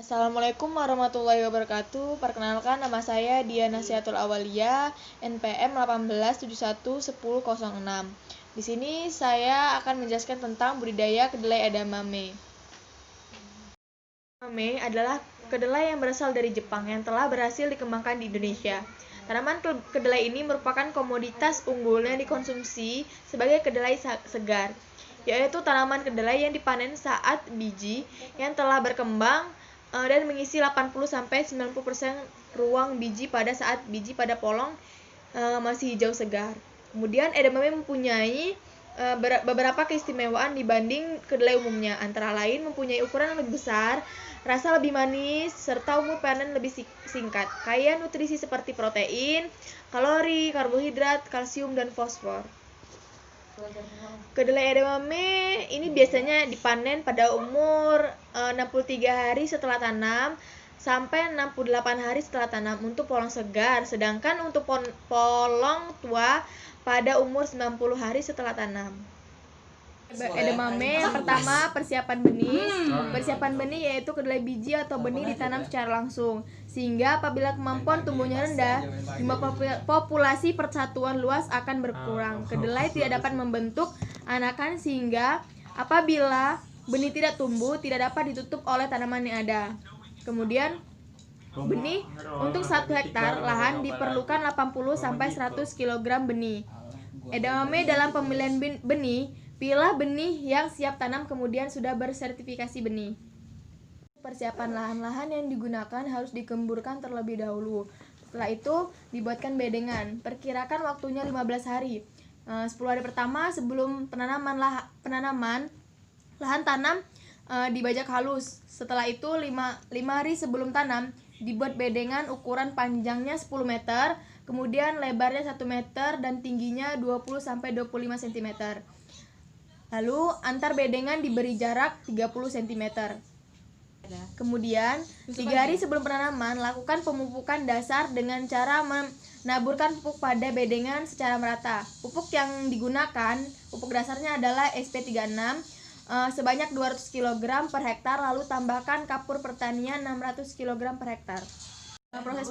Assalamualaikum warahmatullahi wabarakatuh. Perkenalkan, nama saya Diana Siatul Awalia, NPM 18711006. Di sini saya akan menjelaskan tentang budidaya kedelai edamame. Edamame adalah kedelai yang berasal dari Jepang yang telah berhasil dikembangkan di Indonesia. Tanaman kedelai ini merupakan komoditas unggul yang dikonsumsi sebagai kedelai segar, yaitu tanaman kedelai yang dipanen saat biji yang telah berkembang dan mengisi 80-90% ruang biji pada saat biji pada polong masih hijau segar. Kemudian edamame mempunyai beberapa keistimewaan dibanding kedelai umumnya, antara lain mempunyai ukuran yang lebih besar, rasa lebih manis, serta umur panen lebih singkat, kaya nutrisi seperti protein, kalori, karbohidrat, kalsium, dan fosfor. Kedelai edamame ini biasanya dipanen pada umur 63 hari setelah tanam sampai 68 hari setelah tanam untuk polong segar, sedangkan untuk polong tua pada umur 90 hari setelah tanam. Edamame yang pertama, persiapan benih. Persiapan benih yaitu kedelai biji atau benih ditanam secara langsung, sehingga apabila kemampuan tumbuhnya rendah, jumlah populasi persatuan luas akan berkurang. Kedelai tidak dapat membentuk anakan sehingga apabila benih tidak tumbuh, tidak dapat ditutup oleh tanaman yang ada. Kemudian benih untuk 1 hektar lahan diperlukan 80-100 kg benih. Edamame dalam pemilihan benih, pilih benih yang siap tanam kemudian sudah bersertifikasi benih. Persiapan lahan yang digunakan harus digemburkan terlebih dahulu. Setelah itu dibuatkan bedengan. Perkirakan waktunya 15 hari. 10 hari pertama sebelum penanaman lahan tanam dibajak halus. Setelah itu 5 hari sebelum tanam dibuat bedengan ukuran panjangnya 10 meter, kemudian lebarnya 1 meter dan tingginya 20-25 cm. Lalu antar bedengan diberi jarak 30 cm. Kemudian 3 hari sebelum penanaman lakukan pemupukan dasar dengan cara menaburkan pupuk pada bedengan secara merata. Pupuk yang digunakan, pupuk dasarnya adalah SP36 sebanyak 200 kg per hektar, lalu tambahkan kapur pertanian 600 kg per hektar. Proses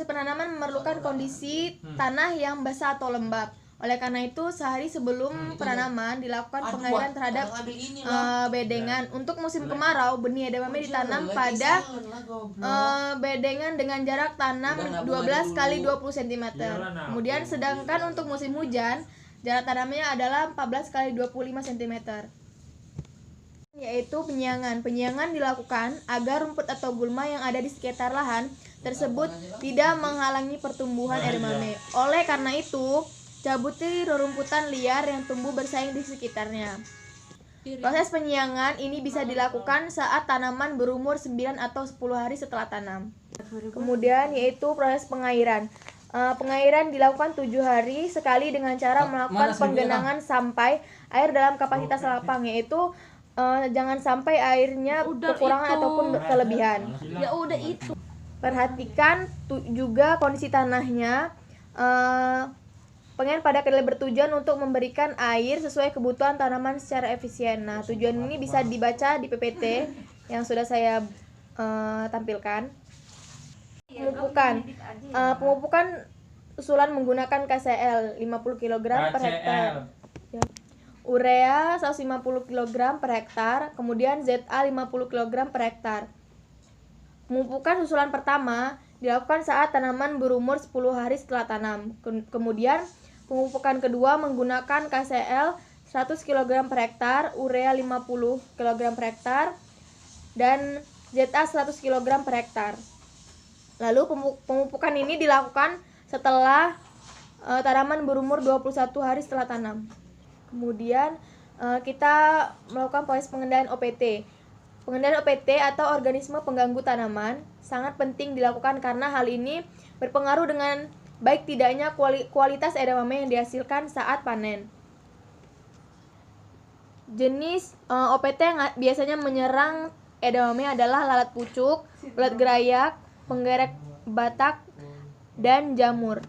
penanaman memerlukan kondisi tanah yang basah atau lembab. Oleh karena itu, sehari sebelum penanaman dilakukan pengairan terhadap bedengan. Untuk musim kemarau, benih edamame ditanam pada bedengan dengan jarak tanam 12 x 20 cm. Kemudian sedangkan untuk musim hujan, jarak tanamnya adalah 14 x 25 cm. Yaitu penyiangan. Penyiangan dilakukan agar rumput atau gulma yang ada di sekitar lahan tersebut tidak menghalangi pertumbuhan edamame. Oleh karena itu, cabuti rerumputan liar yang tumbuh bersaing di sekitarnya. Proses penyiangan ini bisa dilakukan saat tanaman berumur 9 atau 10 hari setelah tanam. Kemudian yaitu proses pengairan. Pengairan dilakukan 7 hari sekali dengan cara melakukan penggenangan sampai air dalam kapasitas lapang, yaitu jangan sampai airnya kekurangan ataupun kelebihan. Ya udah itu. Perhatikan juga kondisi tanahnya. Pengen pada kedelai bertujuan untuk memberikan air sesuai kebutuhan tanaman secara efisien. Nah, tujuan ini bisa dibaca di PPT yang sudah saya tampilkan. Pemupukan usulan menggunakan KCl 50 kg per hektar, urea 150 kg per hektar, kemudian ZA 50 kg per hektar. Pemupukan susulan pertama dilakukan saat tanaman berumur 10 hari setelah tanam. Kemudian pemupukan kedua menggunakan KCl 100 kg per hektar, urea 50 kg per hektar, dan ZA 100 kg per hektar. Lalu pemupukan ini dilakukan setelah tanaman berumur 21 hari setelah tanam. Kemudian kita melakukan proses pengendalian OPT. Pengendalian OPT atau organisme pengganggu tanaman sangat penting dilakukan karena hal ini berpengaruh dengan baik tidaknya kualitas edamame yang dihasilkan saat panen. Jenis OPT yang biasanya menyerang edamame adalah lalat pucuk, ulat gerayak, penggerek batak, dan jamur.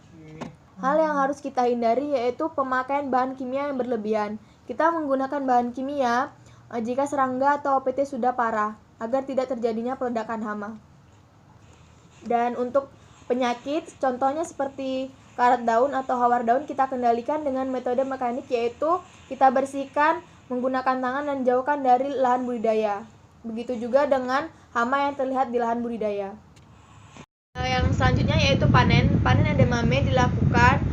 Hal yang harus kita hindari yaitu pemakaian bahan kimia yang berlebihan. Kita menggunakan bahan kimia jika serangga atau OPT sudah parah. agar tidak terjadinya peledakan hama. Dan untuk penyakit, contohnya seperti karat daun atau hawar daun, kita kendalikan dengan metode mekanik, yaitu kita bersihkan menggunakan tangan dan jauhkan dari lahan budidaya. Begitu juga dengan hama yang terlihat di lahan budidaya. Yang selanjutnya yaitu panen. Panen edamame dilakukan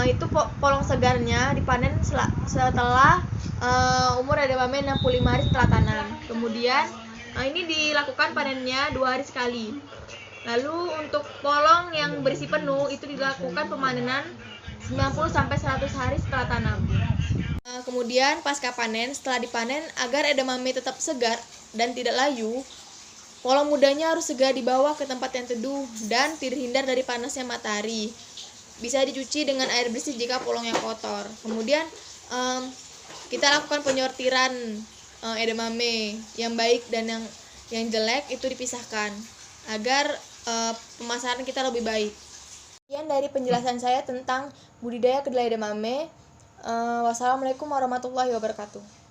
itu polong segarnya dipanen setelah umur edamame 65 hari setelah tanam. Kemudian ini dilakukan panennya 2 hari sekali. Lalu untuk polong yang berisi penuh itu dilakukan pemanenan 90-100 hari setelah tanam. Kemudian pasca panen, setelah dipanen, agar edamame tetap segar dan tidak layu, polong mudanya harus segera dibawa ke tempat yang teduh dan terhindar dari panasnya matahari. Bisa dicuci dengan air bersih jika polongnya kotor. Kemudian kita lakukan penyortiran edamame yang baik dan yang jelek itu dipisahkan agar pemasaran kita lebih baik. Sekian dari penjelasan saya tentang budidaya kedelai edamame. Wassalamualaikum warahmatullahi wabarakatuh.